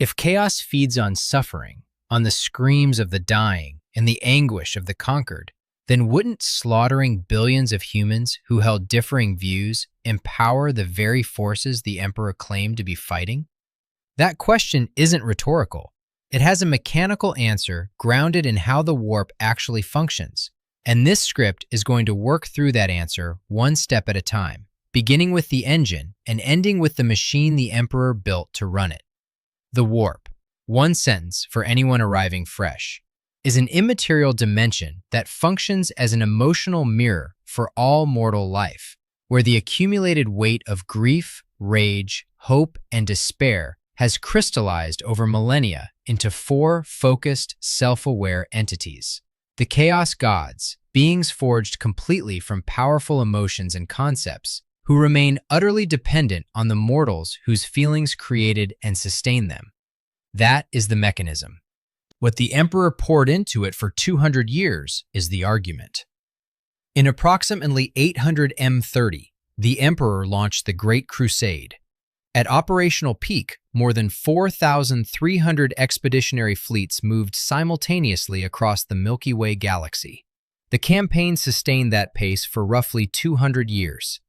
If chaos feeds on suffering, on the screams of the dying and the anguish of the conquered, then wouldn't slaughtering billions of humans who held differing views empower the very forces the Emperor claimed to be fighting? That question isn't rhetorical. It has a mechanical answer grounded in how the warp actually functions, and this script is going to work through that answer one step at a time, beginning with the engine and ending with the machine the Emperor built to run it. The warp, one sentence for anyone arriving fresh, is an immaterial dimension that functions as an emotional mirror for all mortal life, where the accumulated weight of grief, rage, hope, and despair has crystallized over millennia into four focused, self-aware entities. The Chaos Gods, beings forged completely from powerful emotions and concepts, who remain utterly dependent on the mortals whose feelings created and sustain them. That is the mechanism. What the Emperor poured into it for 200 years is the argument. In approximately 800 M30, the Emperor launched the Great Crusade. At operational peak, more than 4,300 expeditionary fleets moved simultaneously across the Milky Way galaxy. The campaign sustained that pace for roughly 200 years.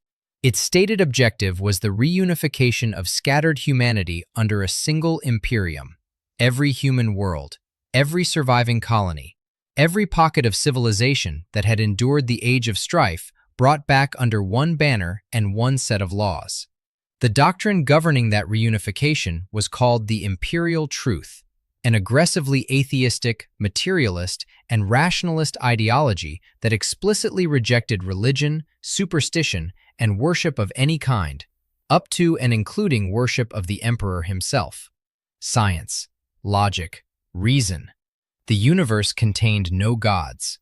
Its stated objective was the reunification of scattered humanity under a single imperium. Every human world, every surviving colony, every pocket of civilization that had endured the age of strife brought back under one banner and one set of laws. The doctrine governing that reunification was called the imperial truth, an aggressively atheistic, materialist, and rationalist ideology that explicitly rejected religion, superstition, and worship of any kind, up to and including worship of the Emperor himself. Science, logic, reason. The universe contained no gods.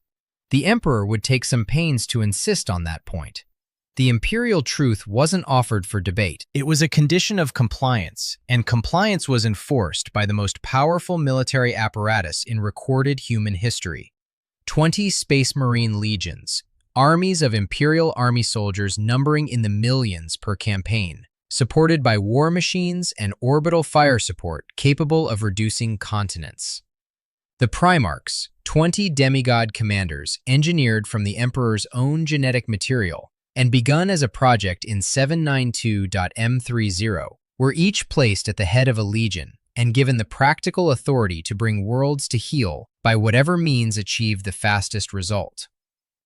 The Emperor would take some pains to insist on that point. The imperial truth wasn't offered for debate. It was a condition of compliance, and compliance was enforced by the most powerful military apparatus in recorded human history. 20 Space Marine legions, armies of Imperial Army soldiers numbering in the millions per campaign, supported by war machines and orbital fire support capable of reducing continents. The Primarchs, 20 demigod commanders engineered from the Emperor's own genetic material and begun as a project in 792.M30, were each placed at the head of a legion and given the practical authority to bring worlds to heel by whatever means achieved the fastest result.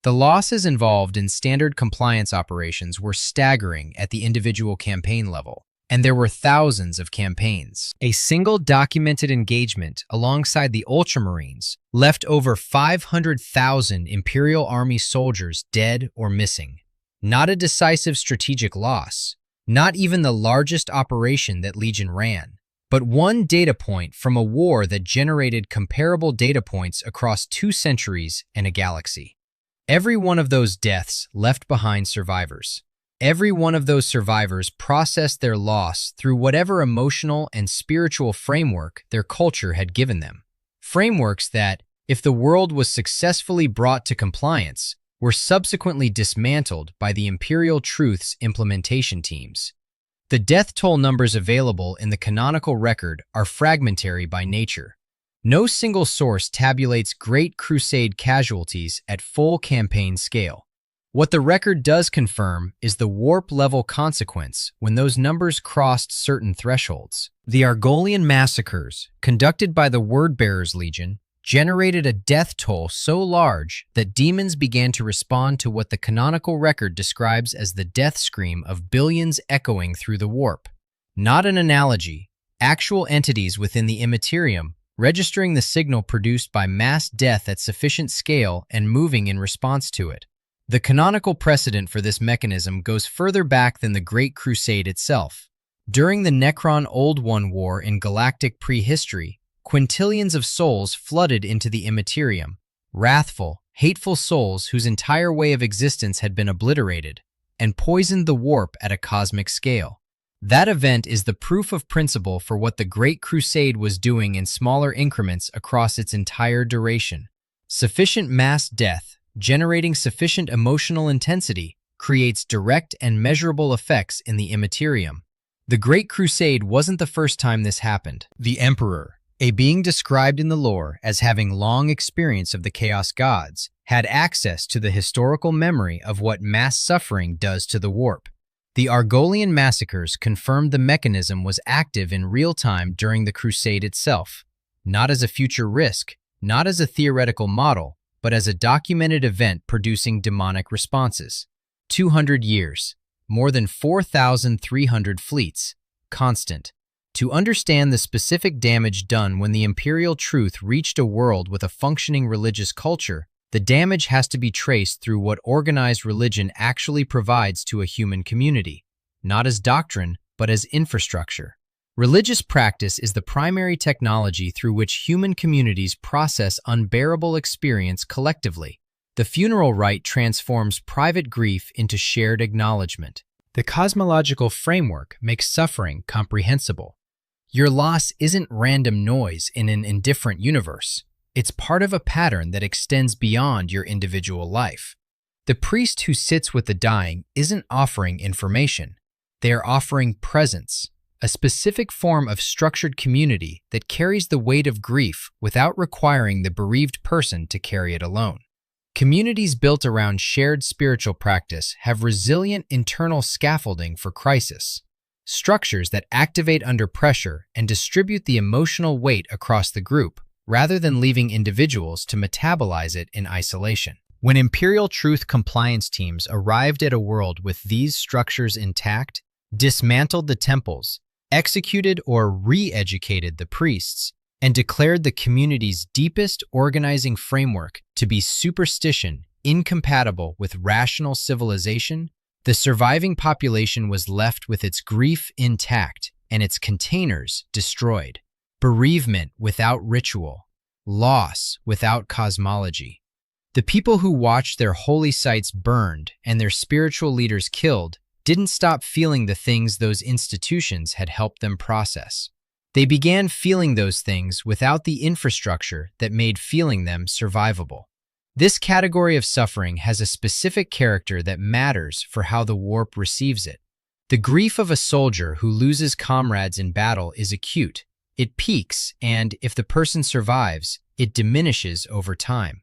The losses involved in standard compliance operations were staggering at the individual campaign level, and there were thousands of campaigns. A single documented engagement alongside the Ultramarines left over 500,000 Imperial Army soldiers dead or missing. Not a decisive strategic loss, not even the largest operation that Legion ran, but one data point from a war that generated comparable data points across 2 centuries and a galaxy. Every one of those deaths left behind survivors. Every one of those survivors processed their loss through whatever emotional and spiritual framework their culture had given them. Frameworks that, if the world was successfully brought to compliance, were subsequently dismantled by the Imperial Truth's implementation teams. The death toll numbers available in the canonical record are fragmentary by nature. No single source tabulates Great Crusade casualties at full campaign scale. What the record does confirm is the warp-level consequence when those numbers crossed certain thresholds. The Argolian massacres, conducted by the Wordbearers Legion, generated a death toll so large that demons began to respond to what the canonical record describes as the death scream of billions echoing through the warp. Not an analogy, actual entities within the immaterium registering the signal produced by mass death at sufficient scale and moving in response to it. The canonical precedent for this mechanism goes further back than the Great Crusade itself. During the Necron Old One War in galactic prehistory, quintillions of souls flooded into the immaterium, wrathful, hateful souls whose entire way of existence had been obliterated, and poisoned the warp at a cosmic scale. That event is the proof of principle for what the Great Crusade was doing in smaller increments across its entire duration. Sufficient mass death, generating sufficient emotional intensity, creates direct and measurable effects in the immaterium. The Great Crusade wasn't the first time this happened. The Emperor, a being described in the lore as having long experience of the Chaos Gods, had access to the historical memory of what mass suffering does to the warp. The Argolian massacres confirmed the mechanism was active in real time during the Crusade itself, not as a future risk, not as a theoretical model, but as a documented event producing demonic responses. 200 years, more than 4,300 fleets, constant. To understand the specific damage done when the imperial truth reached a world with a functioning religious culture, the damage has to be traced through what organized religion actually provides to a human community, not as doctrine, but as infrastructure. Religious practice is the primary technology through which human communities process unbearable experience collectively. The funeral rite transforms private grief into shared acknowledgement. The cosmological framework makes suffering comprehensible. Your loss isn't random noise in an indifferent universe. It's part of a pattern that extends beyond your individual life. The priest who sits with the dying isn't offering information. They are offering presence, a specific form of structured community that carries the weight of grief without requiring the bereaved person to carry it alone. Communities built around shared spiritual practice have resilient internal scaffolding for crisis, structures that activate under pressure and distribute the emotional weight across the group, rather than leaving individuals to metabolize it in isolation. When Imperial Truth compliance teams arrived at a world with these structures intact, dismantled the temples, executed or re-educated the priests, and declared the community's deepest organizing framework to be superstition incompatible with rational civilization, the surviving population was left with its grief intact and its containers destroyed. Bereavement without ritual, loss without cosmology. The people who watched their holy sites burned and their spiritual leaders killed didn't stop feeling the things those institutions had helped them process. They began feeling those things without the infrastructure that made feeling them survivable. This category of suffering has a specific character that matters for how the warp receives it. The grief of a soldier who loses comrades in battle is acute. It peaks, and if the person survives, it diminishes over time.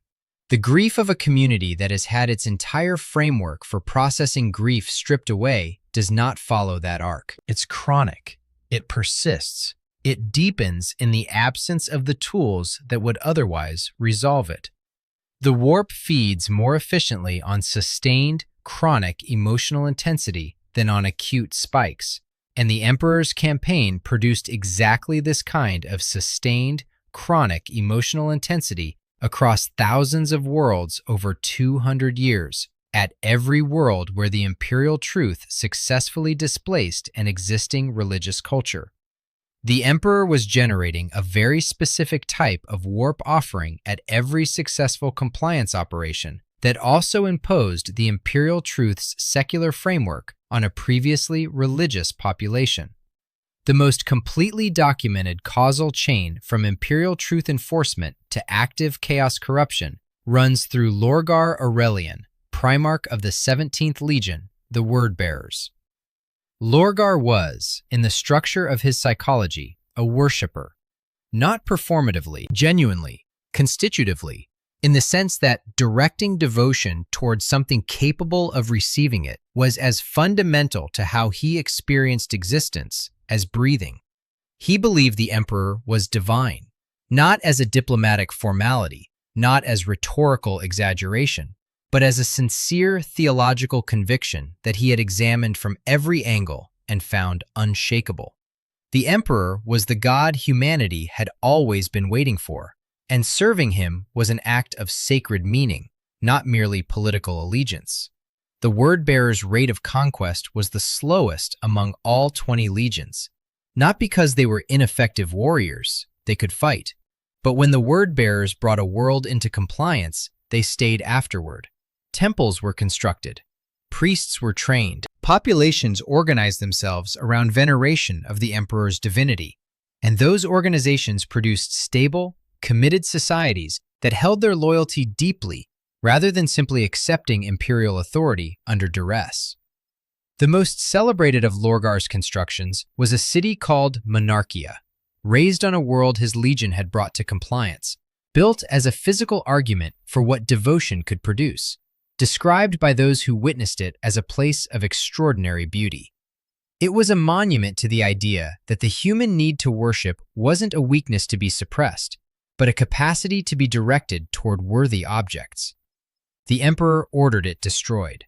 The grief of a community that has had its entire framework for processing grief stripped away does not follow that arc. It's chronic. It persists. It deepens in the absence of the tools that would otherwise resolve it. The warp feeds more efficiently on sustained, chronic emotional intensity than on acute spikes, and the Emperor's campaign produced exactly this kind of sustained, chronic emotional intensity across thousands of worlds over 200 years, at every world where the imperial truth successfully displaced an existing religious culture. The Emperor was generating a very specific type of warp offering at every successful compliance operation that also imposed the imperial truth's secular framework on a previously religious population. The most completely documented causal chain from imperial truth enforcement to active chaos corruption runs through Lorgar Aurelian, Primarch of the 17th Legion, the Word-Bearers. Lorgar was, in the structure of his psychology, a worshipper, not performatively, genuinely, constitutively, in the sense that directing devotion towards something capable of receiving it was as fundamental to how he experienced existence as breathing. He believed the Emperor was divine, not as a diplomatic formality, not as rhetorical exaggeration, but as a sincere theological conviction that he had examined from every angle and found unshakable. The Emperor was the god humanity had always been waiting for, and serving him was an act of sacred meaning, not merely political allegiance. The Word-Bearers' rate of conquest was the slowest among all 20 legions, not because they were ineffective warriors, they could fight, but when the Word-Bearers brought a world into compliance, they stayed afterward. Temples were constructed, priests were trained, populations organized themselves around veneration of the Emperor's divinity, and those organizations produced stable, committed societies that held their loyalty deeply rather than simply accepting imperial authority under duress. The most celebrated of Lorgar's constructions was a city called Monarchia, raised on a world his legion had brought to compliance, built as a physical argument for what devotion could produce, described by those who witnessed it as a place of extraordinary beauty. It was a monument to the idea that the human need to worship wasn't a weakness to be suppressed, but a capacity to be directed toward worthy objects. The emperor ordered it destroyed.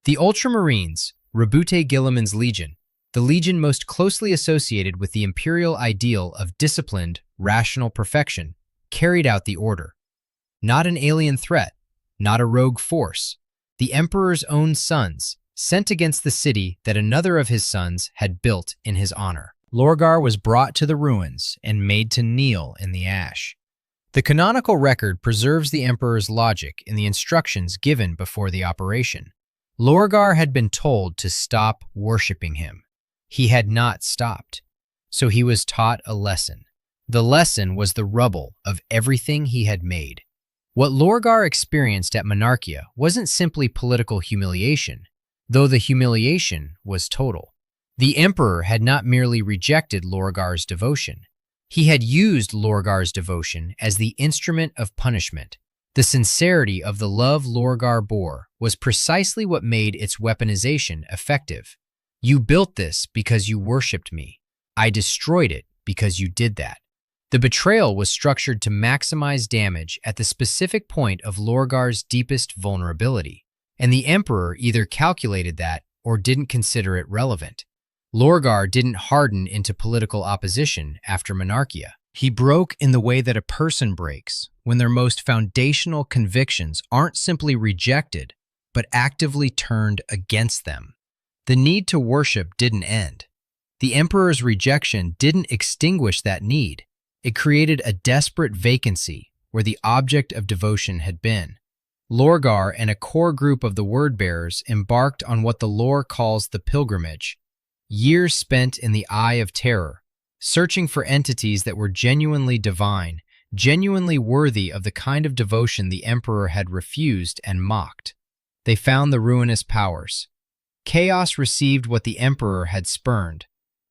The Ultramarines, Rebute Guilliman's legion, the legion most closely associated with the imperial ideal of disciplined, rational perfection, carried out the order. Not an alien threat, not a rogue force. The emperor's own sons, sent against the city that another of his sons had built in his honor. Lorgar was brought to the ruins and made to kneel in the ash. The canonical record preserves the emperor's logic in the instructions given before the operation. Lorgar had been told to stop worshipping him. He had not stopped, so he was taught a lesson. The lesson was the rubble of everything he had made. What Lorgar experienced at Monarchia wasn't simply political humiliation, though the humiliation was total. The emperor had not merely rejected Lorgar's devotion. He had used Lorgar's devotion as the instrument of punishment. The sincerity of the love Lorgar bore was precisely what made its weaponization effective. You built this because you worshipped me. I destroyed it because you did that. The betrayal was structured to maximize damage at the specific point of Lorgar's deepest vulnerability, and the emperor either calculated that or didn't consider it relevant. Lorgar didn't harden into political opposition after Monarchia. He broke in the way that a person breaks when their most foundational convictions aren't simply rejected, but actively turned against them. The need to worship didn't end. The emperor's rejection didn't extinguish that need. It created a desperate vacancy where the object of devotion had been. Lorgar and a core group of the word-bearers embarked on what the lore calls the pilgrimage, years spent in the eye of terror, searching for entities that were genuinely divine, genuinely worthy of the kind of devotion the emperor had refused and mocked. They found the ruinous powers. Chaos received what the emperor had spurned.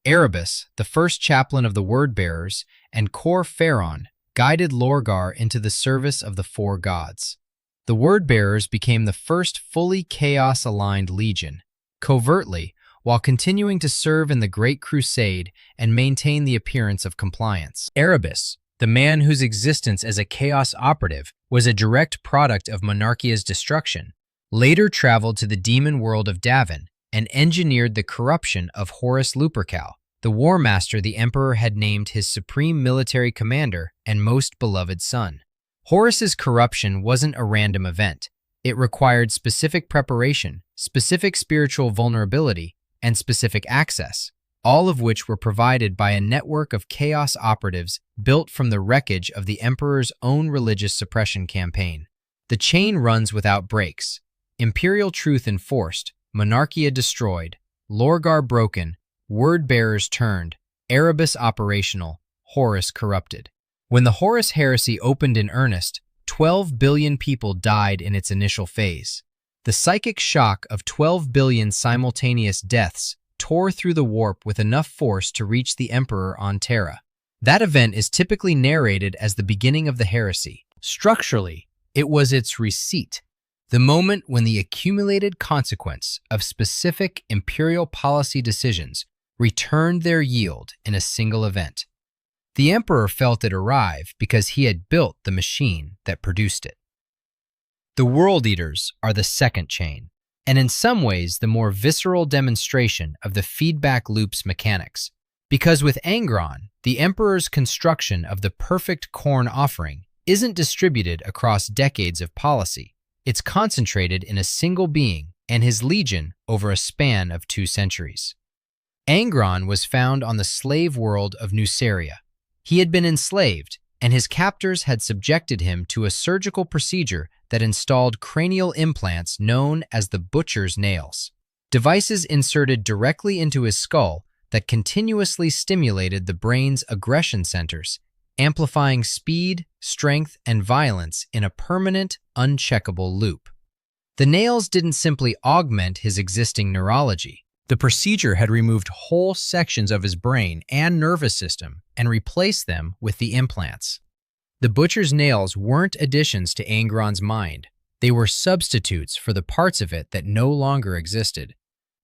Erebus, the first chaplain of the word-bearers, and Cor Pharaon guided Lorgar into the service of the four gods. The word-bearers became the first fully chaos-aligned legion, covertly, while continuing to serve in the Great Crusade and maintain the appearance of compliance. Erebus, the man whose existence as a chaos operative was a direct product of Monarchia's destruction, later traveled to the demon world of Davin and engineered the corruption of Horus Lupercal, the war master the emperor had named his supreme military commander and most beloved son. Horus's corruption wasn't a random event. It required specific preparation, specific spiritual vulnerability, and specific access, all of which were provided by a network of chaos operatives built from the wreckage of the emperor's own religious suppression campaign. The chain runs without breaks. Imperial truth enforced, Monarchia destroyed, Lorgar broken, word-bearers turned, Erebus operational, Horus corrupted. When the Horus heresy opened in earnest, 12 billion people died in its initial phase. The psychic shock of 12 billion simultaneous deaths tore through the warp with enough force to reach the Emperor on Terra. That event is typically narrated as the beginning of the heresy. Structurally, it was its receipt, the moment when the accumulated consequence of specific imperial policy decisions returned their yield in a single event. The Emperor felt it arrive because he had built the machine that produced it. The World Eaters are the second chain, and in some ways the more visceral demonstration of the feedback loop's mechanics. Because with Angron, the Emperor's construction of the perfect corn offering isn't distributed across decades of policy. It's concentrated in a single being and his legion over a span of 2 centuries. Angron was found on the slave world of Nuceria. He had been enslaved, and his captors had subjected him to a surgical procedure that installed cranial implants known as the butcher's nails, devices inserted directly into his skull that continuously stimulated the brain's aggression centers, amplifying speed, strength, and violence in a permanent, uncheckable loop. The nails didn't simply augment his existing neurology. The procedure had removed whole sections of his brain and nervous system and replaced them with the implants. The butcher's nails weren't additions to Angron's mind. They were substitutes for the parts of it that no longer existed.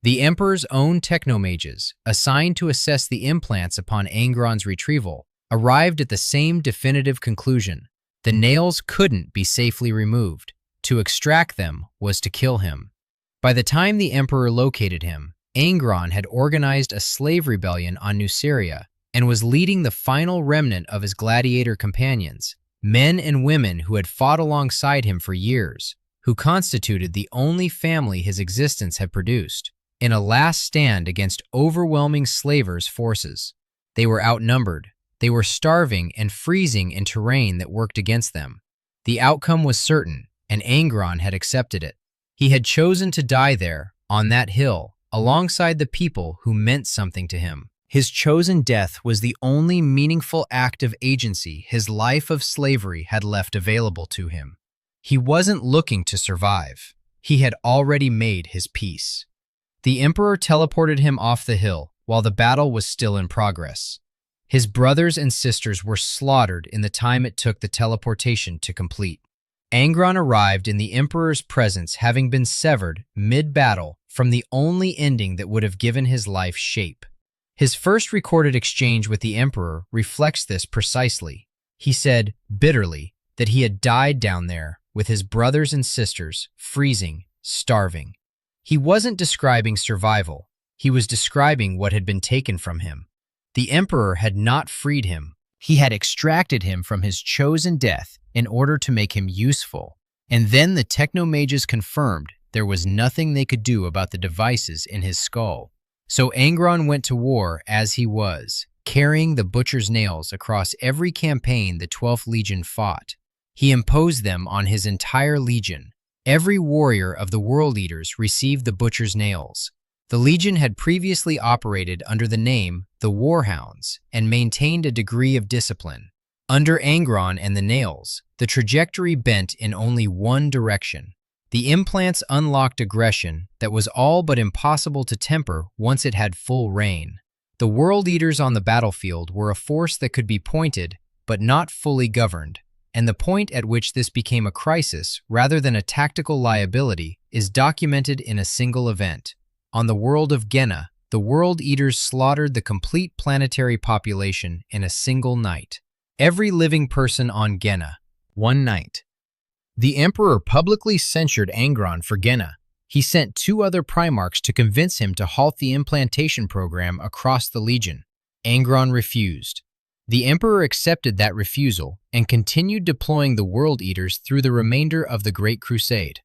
The Emperor's own technomages, assigned to assess the implants upon Angron's retrieval, arrived at the same definitive conclusion. The nails couldn't be safely removed. To extract them was to kill him. By the time the Emperor located him, Angron had organized a slave rebellion on Nuceria and was leading the final remnant of his gladiator companions, men and women who had fought alongside him for years, who constituted the only family his existence had produced, in a last stand against overwhelming slavers' forces. They were outnumbered. They were starving and freezing in terrain that worked against them. The outcome was certain, and Angron had accepted it. He had chosen to die there, on that hill, alongside the people who meant something to him. His chosen death was the only meaningful act of agency his life of slavery had left available to him. He wasn't looking to survive. He had already made his peace. The Emperor teleported him off the hill while the battle was still in progress. His brothers and sisters were slaughtered in the time it took the teleportation to complete. Angron arrived in the Emperor's presence having been severed mid-battle from the only ending that would have given his life shape. His first recorded exchange with the Emperor reflects this precisely. He said, bitterly, that he had died down there with his brothers and sisters, freezing, starving. He wasn't describing survival. He was describing what had been taken from him. The Emperor had not freed him. He had extracted him from his chosen death in order to make him useful. And then the technomages confirmed there was nothing they could do about the devices in his skull. So Angron went to war as he was, carrying the butcher's nails across every campaign the 12th Legion fought. He imposed them on his entire legion. Every warrior of the World Eaters received the butcher's nails. The legion had previously operated under the name the Warhounds and maintained a degree of discipline. Under Angron and the nails, the trajectory bent in only one direction. The implants unlocked aggression that was all but impossible to temper once it had full reign. The World Eaters on the battlefield were a force that could be pointed, but not fully governed, and the point at which this became a crisis rather than a tactical liability is documented in a single event. On the world of Genna, the World Eaters slaughtered the complete planetary population in a single night. Every living person on Genna, one night. The Emperor publicly censured Angron for Genna. He sent 2 other Primarchs to convince him to halt the implantation program across the Legion. Angron refused. The Emperor accepted that refusal and continued deploying the World Eaters through the remainder of the Great Crusade.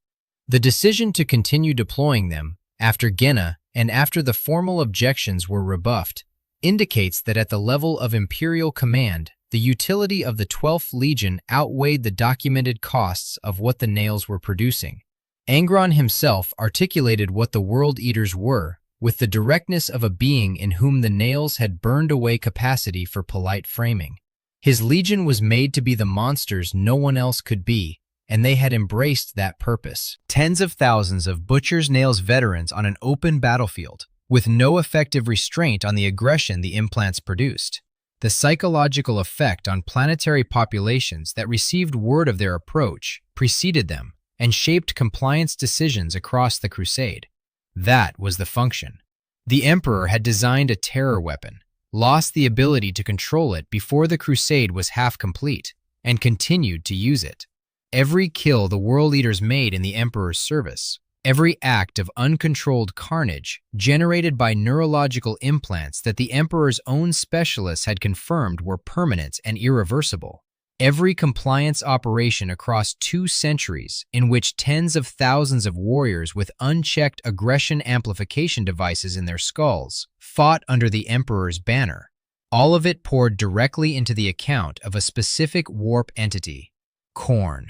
The decision to continue deploying them, after Genna and after the formal objections were rebuffed, indicates that at the level of Imperial command, the utility of the 12th Legion outweighed the documented costs of what the nails were producing. Angron himself articulated what the World Eaters were, with the directness of a being in whom the nails had burned away capacity for polite framing. His legion was made to be the monsters no one else could be, and they had embraced that purpose. Tens of thousands of Butcher's Nails veterans on an open battlefield, with no effective restraint on the aggression the implants produced. The psychological effect on planetary populations that received word of their approach preceded them and shaped compliance decisions across the crusade. That was the function. The Emperor had designed a terror weapon, lost the ability to control it before the crusade was half complete, and continued to use it. Every kill the World Eaters made in the Emperor's service, every act of uncontrolled carnage generated by neurological implants that the Emperor's own specialists had confirmed were permanent and irreversible. Every compliance operation across 2 centuries in which tens of thousands of warriors with unchecked aggression amplification devices in their skulls fought under the Emperor's banner. All of it poured directly into the account of a specific warp entity, Khorne,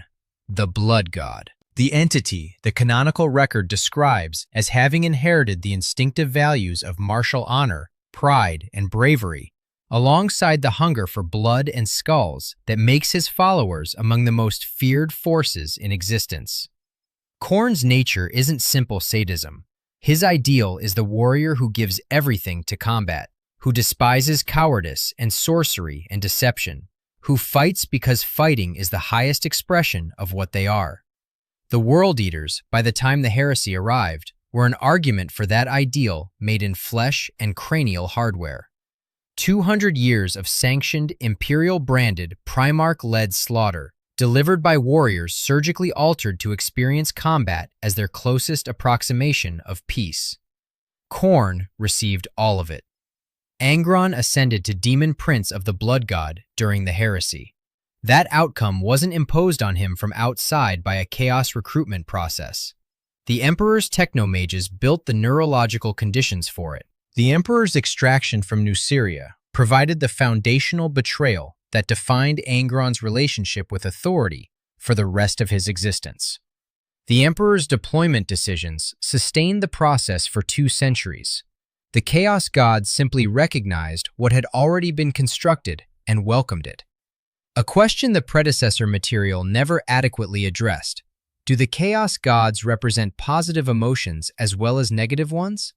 the Blood God. The entity the canonical record describes as having inherited the instinctive values of martial honor, pride, and bravery, alongside the hunger for blood and skulls that makes his followers among the most feared forces in existence. Khorne's nature isn't simple sadism. His ideal is the warrior who gives everything to combat, who despises cowardice and sorcery and deception, who fights because fighting is the highest expression of what they are. The World Eaters, by the time the heresy arrived, were an argument for that ideal made in flesh and cranial hardware. 200 years of sanctioned, imperial-branded, Primarch-led slaughter, delivered by warriors surgically altered to experience combat as their closest approximation of peace. Khorne received all of it. Angron ascended to Demon Prince of the Blood God during the heresy. That outcome wasn't imposed on him from outside by a chaos recruitment process. The Emperor's technomages built the neurological conditions for it. The Emperor's extraction from New Syria provided the foundational betrayal that defined Angron's relationship with authority for the rest of his existence. The Emperor's deployment decisions sustained the process for 2 centuries. The Chaos Gods simply recognized what had already been constructed and welcomed it. A question the predecessor material never adequately addressed: do the Chaos Gods represent positive emotions as well as negative ones?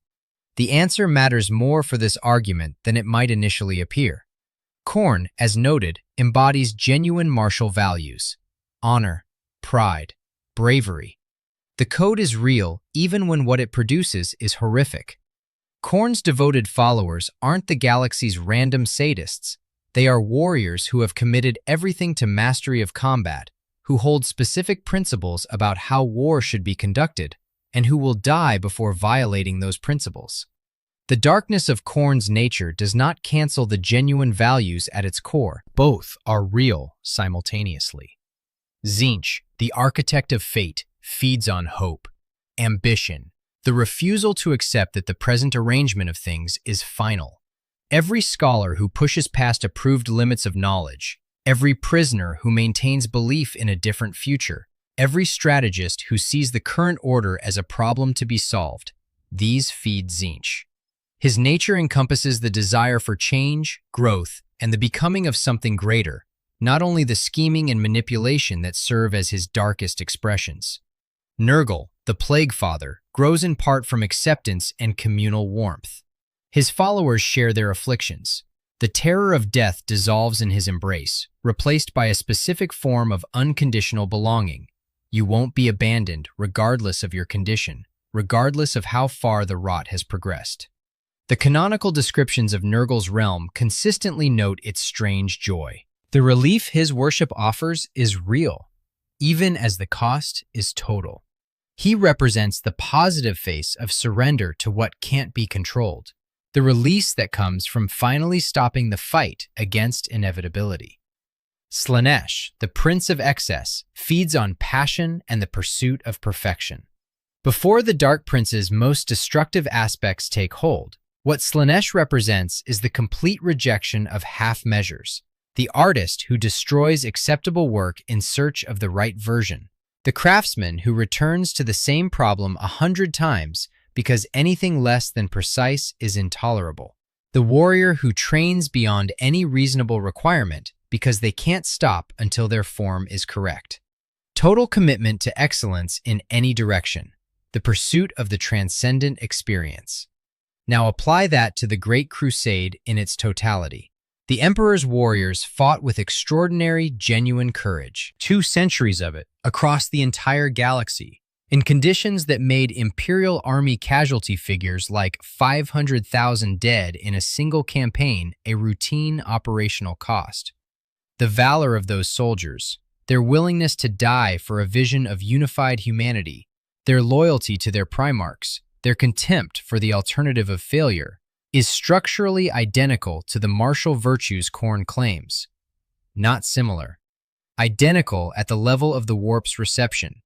The answer matters more for this argument than it might initially appear. Khorne, as noted, embodies genuine martial values: honor, pride, bravery. The code is real even when what it produces is horrific. Khorne's devoted followers aren't the galaxy's random sadists. They are warriors who have committed everything to mastery of combat, who hold specific principles about how war should be conducted, and who will die before violating those principles. The darkness of Khorne's nature does not cancel the genuine values at its core. Both are real simultaneously. Tzeentch, the architect of fate, feeds on hope, ambition, the refusal to accept that the present arrangement of things is final. Every scholar who pushes past approved limits of knowledge, every prisoner who maintains belief in a different future, every strategist who sees the current order as a problem to be solved, these feed Tzeentch. His nature encompasses the desire for change, growth, and the becoming of something greater, not only the scheming and manipulation that serve as his darkest expressions. Nurgle, the Plague Father, grows in part from acceptance and communal warmth. His followers share their afflictions. The terror of death dissolves in his embrace, replaced by a specific form of unconditional belonging. You won't be abandoned regardless of your condition, regardless of how far the rot has progressed. The canonical descriptions of Nurgle's realm consistently note its strange joy. The relief his worship offers is real, even as the cost is total. He represents the positive face of surrender to what can't be controlled, the release that comes from finally stopping the fight against inevitability. Slaanesh, the Prince of Excess, feeds on passion and the pursuit of perfection. Before the Dark Prince's most destructive aspects take hold, what Slaanesh represents is the complete rejection of half measures, the artist who destroys acceptable work in search of the right version, the craftsman who returns to the same problem 100 times because anything less than precise is intolerable, the warrior who trains beyond any reasonable requirement because they can't stop until their form is correct. Total commitment to excellence in any direction, the pursuit of the transcendent experience. Now apply that to the Great Crusade in its totality. The Emperor's warriors fought with extraordinary, genuine courage, 2 centuries of it, across the entire galaxy, in conditions that made Imperial Army casualty figures like 500,000 dead in a single campaign a routine operational cost. The valor of those soldiers, their willingness to die for a vision of unified humanity, their loyalty to their Primarchs, their contempt for the alternative of failure, is structurally identical to the martial virtues Khorne claims. Not similar. Identical at the level of the warp's reception.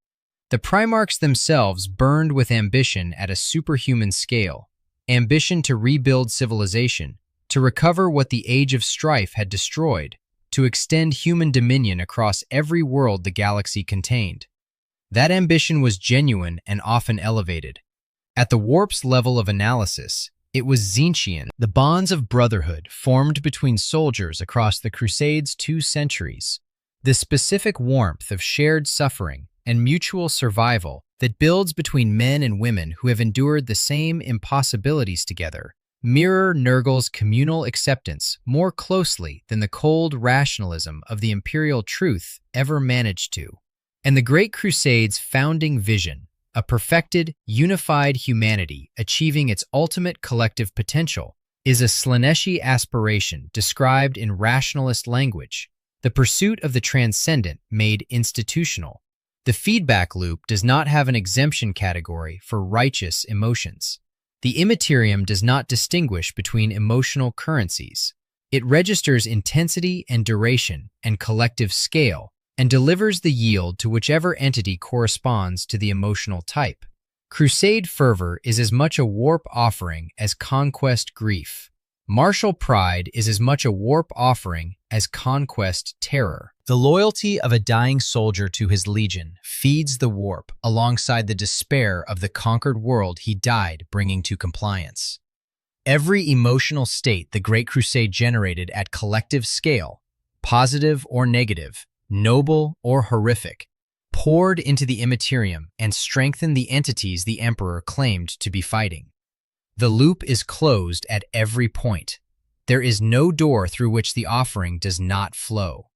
The Primarchs themselves burned with ambition at a superhuman scale, ambition to rebuild civilization, to recover what the Age of Strife had destroyed, to extend human dominion across every world the galaxy contained. That ambition was genuine and often elevated. At the warp's level of analysis, it was Tzeentchian, the bonds of brotherhood formed between soldiers across the Crusade's 2 centuries, the specific warmth of shared suffering and mutual survival that builds between men and women who have endured the same impossibilities together mirror Nurgle's communal acceptance more closely than the cold rationalism of the imperial truth ever managed to. And the Great Crusade's founding vision, a perfected, unified humanity achieving its ultimate collective potential, is a Slaneshi aspiration described in rationalist language, the pursuit of the transcendent made institutional. The feedback loop does not have an exemption category for righteous emotions. The immaterium does not distinguish between emotional currencies. It registers intensity and duration and collective scale and delivers the yield to whichever entity corresponds to the emotional type. Crusade fervor is as much a warp offering as conquest grief. Martial pride is as much a warp offering as conquest terror. The loyalty of a dying soldier to his legion feeds the warp alongside the despair of the conquered world he died bringing to compliance. Every emotional state the Great Crusade generated at collective scale, positive or negative, noble or horrific, poured into the immaterium and strengthened the entities the Emperor claimed to be fighting. The loop is closed at every point. There is no door through which the offering does not flow.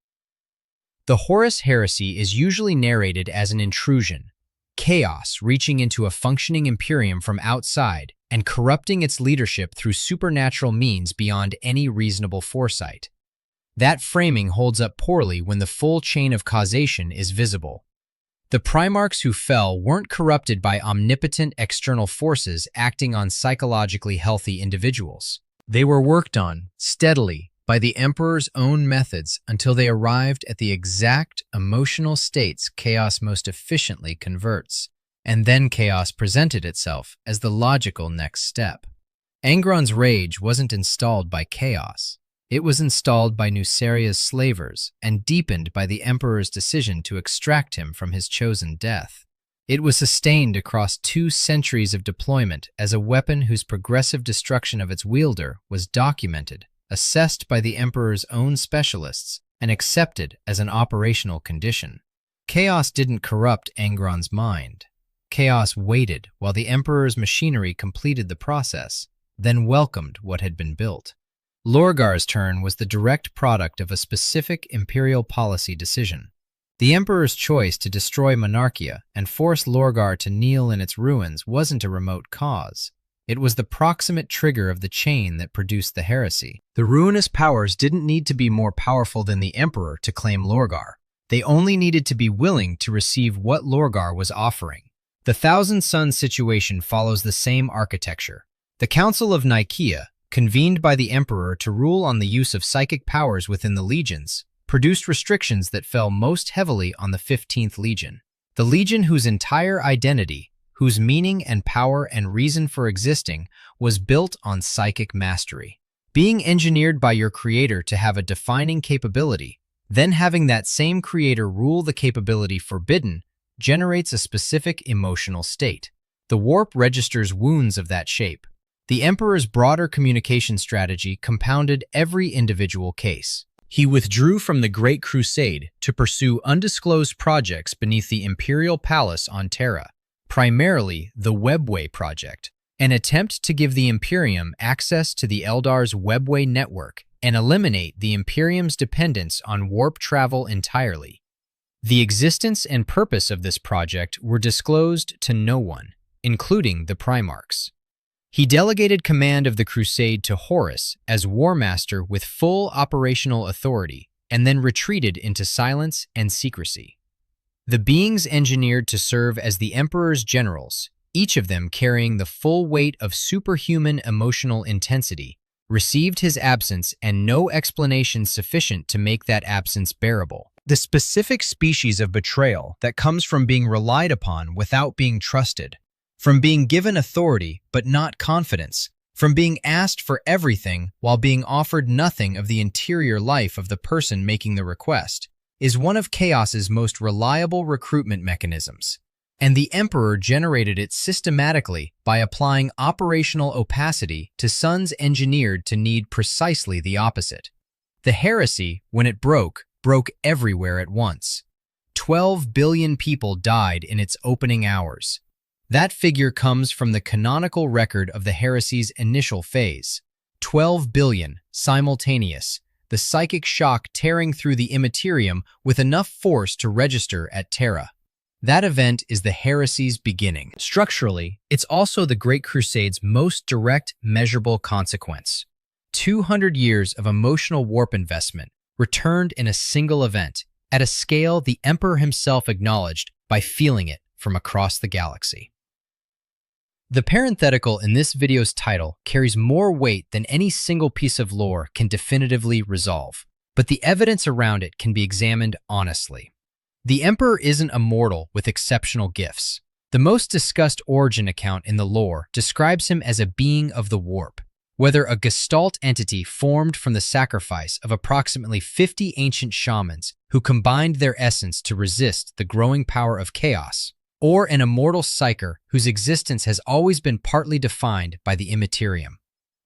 The Horus heresy is usually narrated as an intrusion, chaos reaching into a functioning imperium from outside and corrupting its leadership through supernatural means beyond any reasonable foresight. That framing holds up poorly when the full chain of causation is visible. The Primarchs who fell weren't corrupted by omnipotent external forces acting on psychologically healthy individuals. They were worked on, steadily, by the Emperor's own methods until they arrived at the exact emotional states chaos most efficiently converts, and then chaos presented itself as the logical next step. Angron's rage wasn't installed by chaos. It was installed by Nuceria's slavers and deepened by the Emperor's decision to extract him from his chosen death. It was sustained across 2 centuries of deployment as a weapon whose progressive destruction of its wielder was documented, assessed by the Emperor's own specialists, and accepted as an operational condition. Chaos didn't corrupt Angron's mind. Chaos waited while the Emperor's machinery completed the process, then welcomed what had been built. Lorgar's turn was the direct product of a specific imperial policy decision. The Emperor's choice to destroy Monarchia and force Lorgar to kneel in its ruins wasn't a remote cause. It was the proximate trigger of the chain that produced the heresy. The ruinous powers didn't need to be more powerful than the Emperor to claim Lorgar. They only needed to be willing to receive what Lorgar was offering. The Thousand Suns situation follows the same architecture. The Council of Nicaea, convened by the Emperor to rule on the use of psychic powers within the legions, produced restrictions that fell most heavily on the 15th Legion. The legion whose entire identity, whose meaning and power and reason for existing was built on psychic mastery. Being engineered by your creator to have a defining capability, then having that same creator rule the capability forbidden, generates a specific emotional state. The warp registers wounds of that shape. The Emperor's broader communication strategy compounded every individual case. He withdrew from the Great Crusade to pursue undisclosed projects beneath the Imperial Palace on Terra, primarily the Webway project, an attempt to give the Imperium access to the Eldar's Webway network and eliminate the Imperium's dependence on warp travel entirely. The existence and purpose of this project were disclosed to no one, including the Primarchs. He delegated command of the crusade to Horus as War Master with full operational authority, and then retreated into silence and secrecy. The beings engineered to serve as the Emperor's generals, each of them carrying the full weight of superhuman emotional intensity, received his absence and no explanation sufficient to make that absence bearable. The specific species of betrayal that comes from being relied upon without being trusted, from being given authority but not confidence, from being asked for everything while being offered nothing of the interior life of the person making the request, is one of Chaos's most reliable recruitment mechanisms. And the Emperor generated it systematically by applying operational opacity to suns engineered to need precisely the opposite. The heresy, when it broke everywhere at once. 12 billion people died in its opening hours. That figure comes from the canonical record of the heresy's initial phase. 12 billion, simultaneous, the psychic shock tearing through the immaterium with enough force to register at Terra. That event is the heresy's beginning. Structurally, it's also the Great Crusade's most direct, measurable consequence. 200 years of emotional warp investment returned in a single event, at a scale the Emperor himself acknowledged by feeling it from across the galaxy. The parenthetical in this video's title carries more weight than any single piece of lore can definitively resolve, but the evidence around it can be examined honestly. The Emperor isn't a mortal with exceptional gifts. The most discussed origin account in the lore describes him as a being of the warp, whether a gestalt entity formed from the sacrifice of approximately 50 ancient shamans who combined their essence to resist the growing power of chaos, or an immortal psyker whose existence has always been partly defined by the immaterium.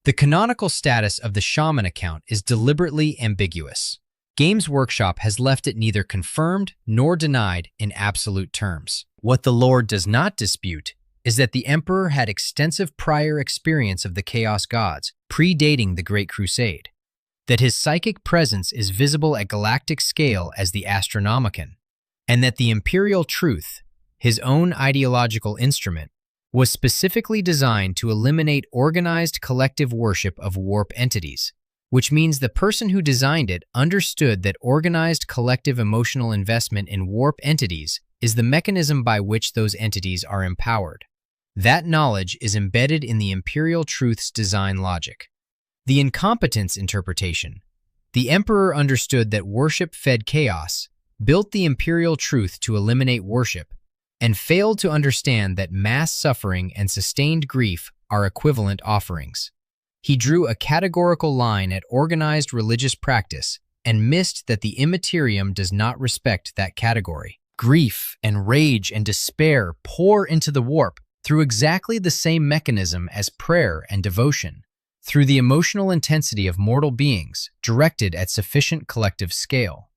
The canonical status of the shaman account is deliberately ambiguous. Games Workshop has left it neither confirmed nor denied in absolute terms. What the lore does not dispute is that the Emperor had extensive prior experience of the Chaos Gods, predating the Great Crusade, that his psychic presence is visible at galactic scale as the Astronomicon, and that the Imperial Truth, his own ideological instrument, was specifically designed to eliminate organized collective worship of warp entities, which means the person who designed it understood that organized collective emotional investment in warp entities is the mechanism by which those entities are empowered. That knowledge is embedded in the Imperial Truth's design logic. The incompetence interpretation. The Emperor understood that worship fed chaos, built the Imperial Truth to eliminate worship, and failed to understand that mass suffering and sustained grief are equivalent offerings. He drew a categorical line at organized religious practice and missed that the immaterium does not respect that category. Grief and rage and despair pour into the warp through exactly the same mechanism as prayer and devotion, through the emotional intensity of mortal beings directed at sufficient collective scale.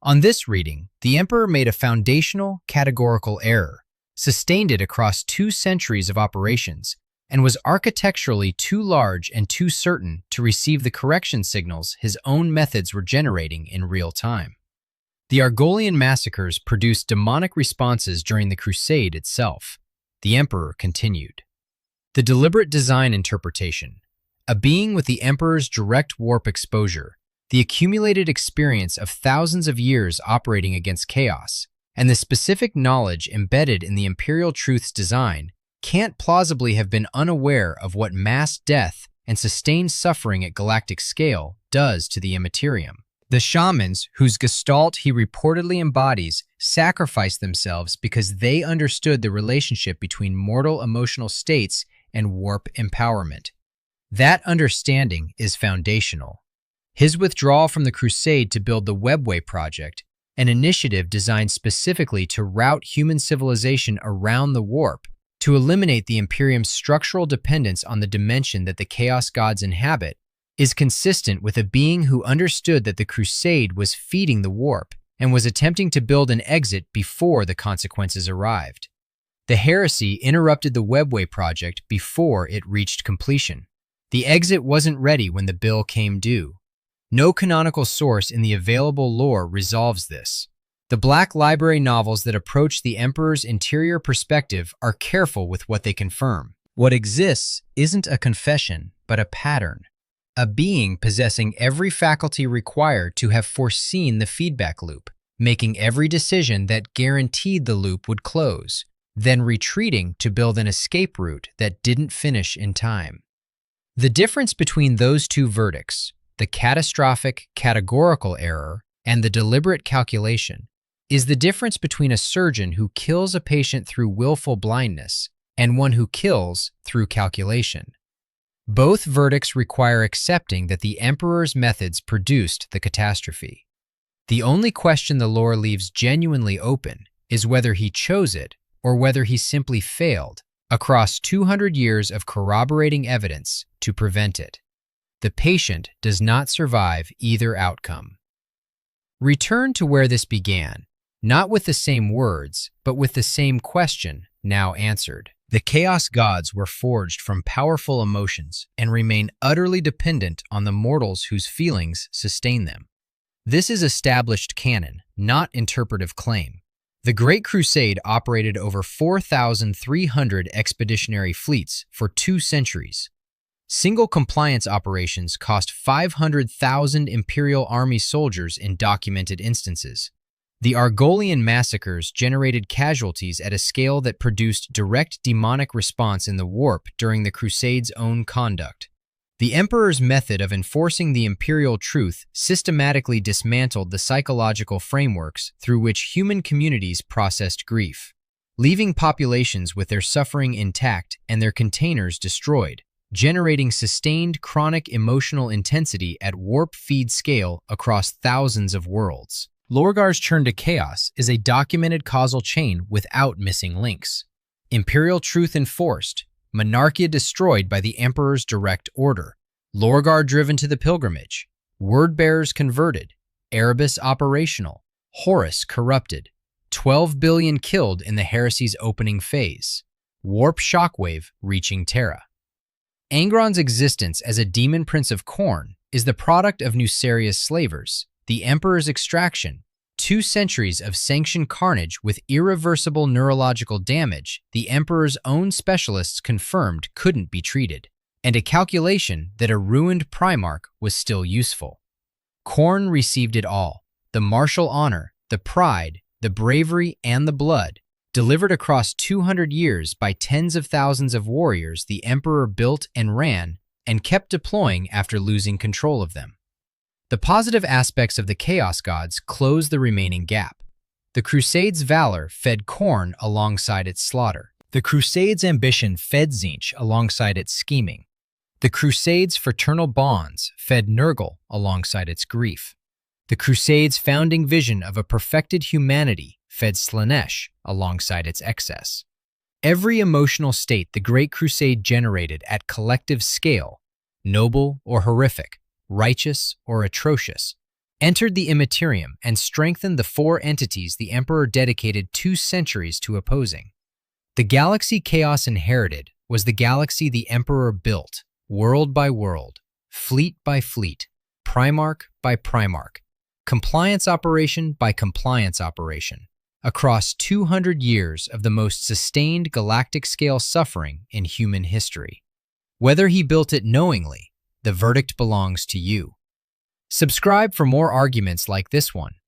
On this reading, the Emperor made a foundational categorical error, sustained it across 2 centuries of operations, and was architecturally too large and too certain to receive the correction signals his own methods were generating in real time. The Argolian massacres produced demonic responses during the Crusade itself. The Emperor continued. The deliberate design interpretation. A being with the Emperor's direct warp exposure, the accumulated experience of thousands of years operating against chaos, and the specific knowledge embedded in the Imperial Truth's design can't plausibly have been unaware of what mass death and sustained suffering at galactic scale does to the immaterium. The shamans, whose gestalt he reportedly embodies, sacrifice themselves because they understood the relationship between mortal emotional states and warp empowerment. That understanding is foundational. His withdrawal from the Crusade to build the Webway Project, an initiative designed specifically to route human civilization around the warp, to eliminate the Imperium's structural dependence on the dimension that the Chaos Gods inhabit, is consistent with a being who understood that the Crusade was feeding the warp and was attempting to build an exit before the consequences arrived. The heresy interrupted the Webway Project before it reached completion. The exit wasn't ready when the bill came due. No canonical source in the available lore resolves this. The Black Library novels that approach the Emperor's interior perspective are careful with what they confirm. What exists isn't a confession, but a pattern. A being possessing every faculty required to have foreseen the feedback loop, making every decision that guaranteed the loop would close, then retreating to build an escape route that didn't finish in time. The difference between those 2 verdicts, the catastrophic categorical error and the deliberate calculation, is the difference between a surgeon who kills a patient through willful blindness and one who kills through calculation. Both verdicts require accepting that the Emperor's methods produced the catastrophe. The only question the lore leaves genuinely open is whether he chose it or whether he simply failed, across 200 years of corroborating evidence, to prevent it. The patient does not survive either outcome. Return to where this began, not with the same words, but with the same question now answered. The chaos gods were forged from powerful emotions and remain utterly dependent on the mortals whose feelings sustain them. This is established canon, not interpretive claim. The Great Crusade operated over 4,300 expeditionary fleets for 2 centuries. Single compliance operations cost 500,000 Imperial Army soldiers in documented instances. The Argolian massacres generated casualties at a scale that produced direct demonic response in the warp during the Crusade's own conduct. The Emperor's method of enforcing the imperial truth systematically dismantled the psychological frameworks through which human communities processed grief, leaving populations with their suffering intact and their containers destroyed, generating sustained chronic emotional intensity at warp feed scale across thousands of worlds. Lorgar's churn to chaos is a documented causal chain without missing links. Imperial truth enforced, Monarchia destroyed by the Emperor's direct order, Lorgar driven to the pilgrimage, word-bearers converted, Erebus operational, Horus corrupted, 12 billion killed in the heresy's opening phase, warp shockwave reaching Terra. Angron's existence as a demon prince of Khorne is the product of Nuceria's slavers, the Emperor's extraction, 2 centuries of sanctioned carnage with irreversible neurological damage the Emperor's own specialists confirmed couldn't be treated, and a calculation that a ruined Primarch was still useful. Khorne received it all, the martial honor, the pride, the bravery, and the blood, delivered across 200 years by tens of thousands of warriors the Emperor built and ran and kept deploying after losing control of them. The positive aspects of the Chaos Gods close the remaining gap. The Crusade's valor fed Khorne alongside its slaughter. The Crusade's ambition fed Tzeentch alongside its scheming. The Crusade's fraternal bonds fed Nurgle alongside its grief. The Crusade's founding vision of a perfected humanity fed Slaanesh alongside its excess. Every emotional state the Great Crusade generated at collective scale, noble or horrific, righteous or atrocious, entered the Immaterium and strengthened the 4 entities the Emperor dedicated 2 centuries to opposing. The galaxy Chaos inherited was the galaxy the Emperor built, world by world, fleet by fleet, Primarch by Primarch, compliance operation by compliance operation, across 200 years of the most sustained galactic-scale suffering in human history. Whether he built it knowingly, the verdict belongs to you. Subscribe for more arguments like this one.